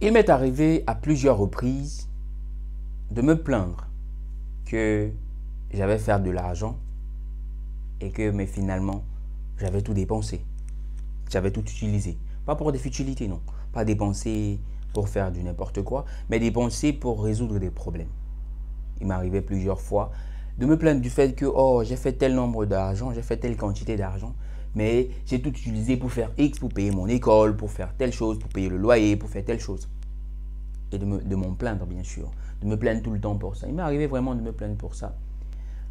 Il m'est arrivé à plusieurs reprises de me plaindre que j'avais fait de l'argent et que mais finalement j'avais tout dépensé. J'avais tout utilisé. Pas pour des futilités, non. Pas dépenser pour faire du n'importe quoi, mais dépenser pour résoudre des problèmes. Il m'arrivait plusieurs fois de me plaindre du fait que j'ai fait tel nombre d'argent, j'ai fait telle quantité d'argent, mais j'ai tout utilisé pour faire X, pour payer mon école, pour faire telle chose, pour payer le loyer, pour faire telle chose. Et de m'en plaindre, bien sûr. De me plaindre tout le temps pour ça. Il m'est arrivé vraiment de me plaindre pour ça.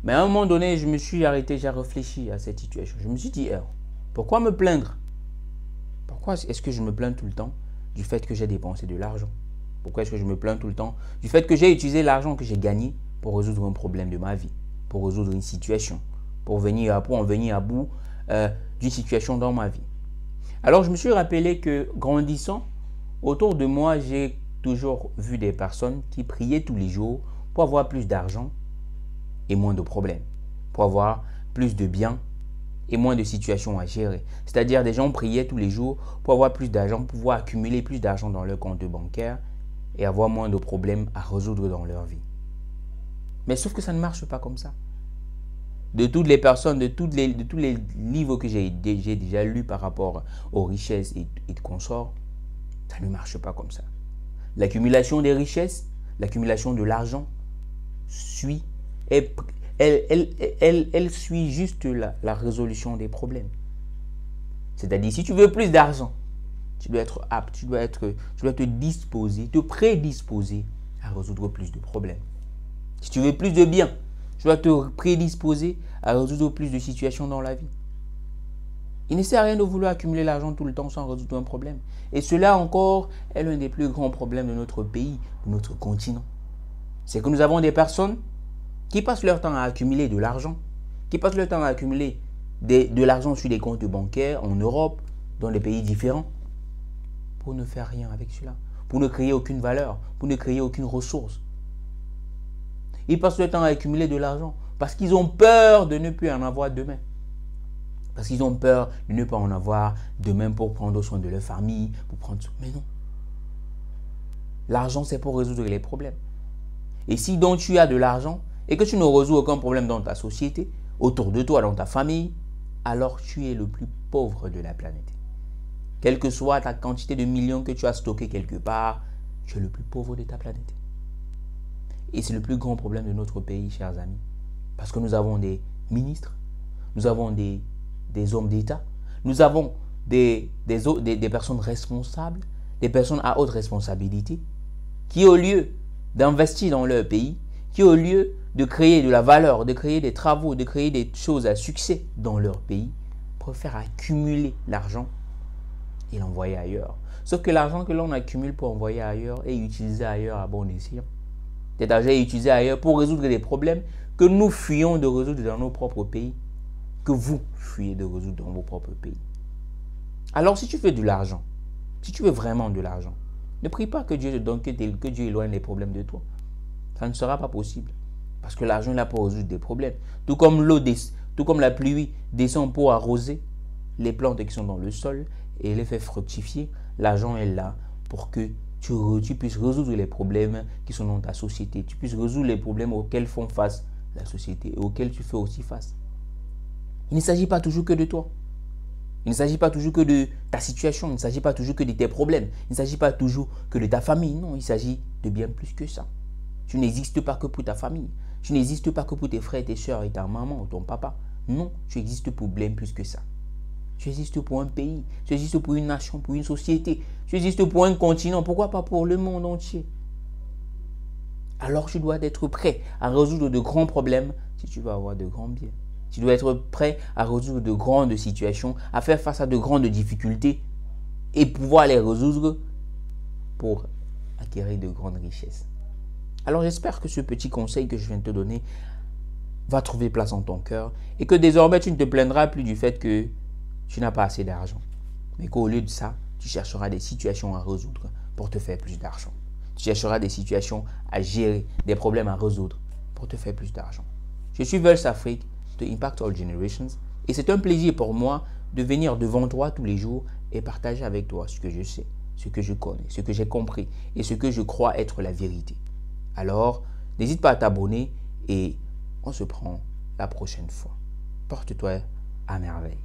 Mais à un moment donné, je me suis arrêté, j'ai réfléchi à cette situation. Je me suis dit, pourquoi me plaindre? Pourquoi est-ce que je me plains tout le temps du fait que j'ai dépensé de l'argent? Pourquoi est-ce que je me plains tout le temps du fait que j'ai utilisé l'argent que j'ai gagné pour résoudre un problème de ma vie, pour résoudre une situation, pour en venir à bout d'une situation dans ma vie? Alors, je me suis rappelé que grandissant, autour de moi, j'ai toujours vu des personnes qui priaient tous les jours pour avoir plus d'argent et moins de problèmes, pour avoir plus de biens et moins de situations à gérer. C'est-à-dire des gens priaient tous les jours pour avoir plus d'argent, pour pouvoir accumuler plus d'argent dans leur compte bancaire et avoir moins de problèmes à résoudre dans leur vie. Mais sauf que ça ne marche pas comme ça. De toutes les personnes, de tous les livres que j'ai déjà lus par rapport aux richesses et consorts, ça ne marche pas comme ça. L'accumulation des richesses, l'accumulation de l'argent suit, elle suit juste la résolution des problèmes. C'est-à-dire, si tu veux plus d'argent, tu dois être apte, tu dois te disposer, te prédisposer à résoudre plus de problèmes. Si tu veux plus de biens, tu dois te prédisposer à résoudre plus de situations dans la vie. Il ne sert à rien de vouloir accumuler l'argent tout le temps sans résoudre un problème. Et cela encore est l'un des plus grands problèmes de notre pays, de notre continent. C'est que nous avons des personnes qui passent leur temps à accumuler de l'argent, qui passent leur temps à accumuler de l'argent sur des comptes bancaires en Europe, dans des pays différents, pour ne faire rien avec cela, pour ne créer aucune valeur, pour ne créer aucune ressource. Ils passent leur temps à accumuler de l'argent parce qu'ils ont peur de ne plus en avoir demain. Parce qu'ils ont peur de ne pas en avoir demain pour prendre soin de leur famille, pour prendre soin. Mais non. L'argent, c'est pour résoudre les problèmes. Et si donc tu as de l'argent et que tu ne résous aucun problème dans ta société, autour de toi, dans ta famille, alors tu es le plus pauvre de la planète. Quelle que soit ta quantité de millions que tu as stocké quelque part, tu es le plus pauvre de ta planète. Et c'est le plus grand problème de notre pays, chers amis. Parce que nous avons des ministres, nous avons des hommes d'État, nous avons des personnes responsables, des personnes à haute responsabilité, qui au lieu d'investir dans leur pays, qui au lieu de créer de la valeur, de créer des travaux, de créer des choses à succès dans leur pays, préfèrent accumuler l'argent et l'envoyer ailleurs. Sauf que l'argent que l'on accumule pour envoyer ailleurs est utilisé ailleurs à bon escient. Cet argent est utilisé ailleurs pour résoudre des problèmes que nous fuyons de résoudre dans nos propres pays, que vous fuyez de résoudre dans vos propres pays. Alors si tu veux de l'argent, si tu veux vraiment de l'argent, ne prie pas que Dieu te donne, que Dieu éloigne les problèmes de toi. Ça ne sera pas possible. Parce que l'argent est là pour résoudre des problèmes. Tout comme la pluie descend pour arroser les plantes qui sont dans le sol et les faire fructifier, l'argent est là pour que tu puisses résoudre les problèmes qui sont dans ta société. Tu puisses résoudre les problèmes auxquels font face la société et auxquels tu fais aussi face. Il ne s'agit pas toujours que de toi. Il ne s'agit pas toujours que de ta situation. Il ne s'agit pas toujours que de tes problèmes. Il ne s'agit pas toujours que de ta famille. Non, il s'agit de bien plus que ça. Tu n'existes pas que pour ta famille. Tu n'existes pas que pour tes frères, tes soeurs et ta maman ou ton papa. Non, tu existes pour bien plus que ça. Tu existes pour un pays. Tu existes pour une nation, pour une société. Tu existes pour un continent. Pourquoi pas pour le monde entier? Alors tu dois être prêt à résoudre de grands problèmes si tu veux avoir de grands biens. Tu dois être prêt à résoudre de grandes situations, à faire face à de grandes difficultés et pouvoir les résoudre pour acquérir de grandes richesses. Alors j'espère que ce petit conseil que je viens de te donner va trouver place en ton cœur et que désormais tu ne te plaindras plus du fait que tu n'as pas assez d'argent. Mais qu'au lieu de ça, tu chercheras des situations à résoudre pour te faire plus d'argent. Tu chercheras des situations à gérer, des problèmes à résoudre pour te faire plus d'argent. Je suis Vels Afrique de Impact All Generations et c'est un plaisir pour moi de venir devant toi tous les jours et partager avec toi ce que je sais, ce que je connais, ce que j'ai compris et ce que je crois être la vérité. Alors, n'hésite pas à t'abonner et on se prend la prochaine fois. Porte-toi à merveille.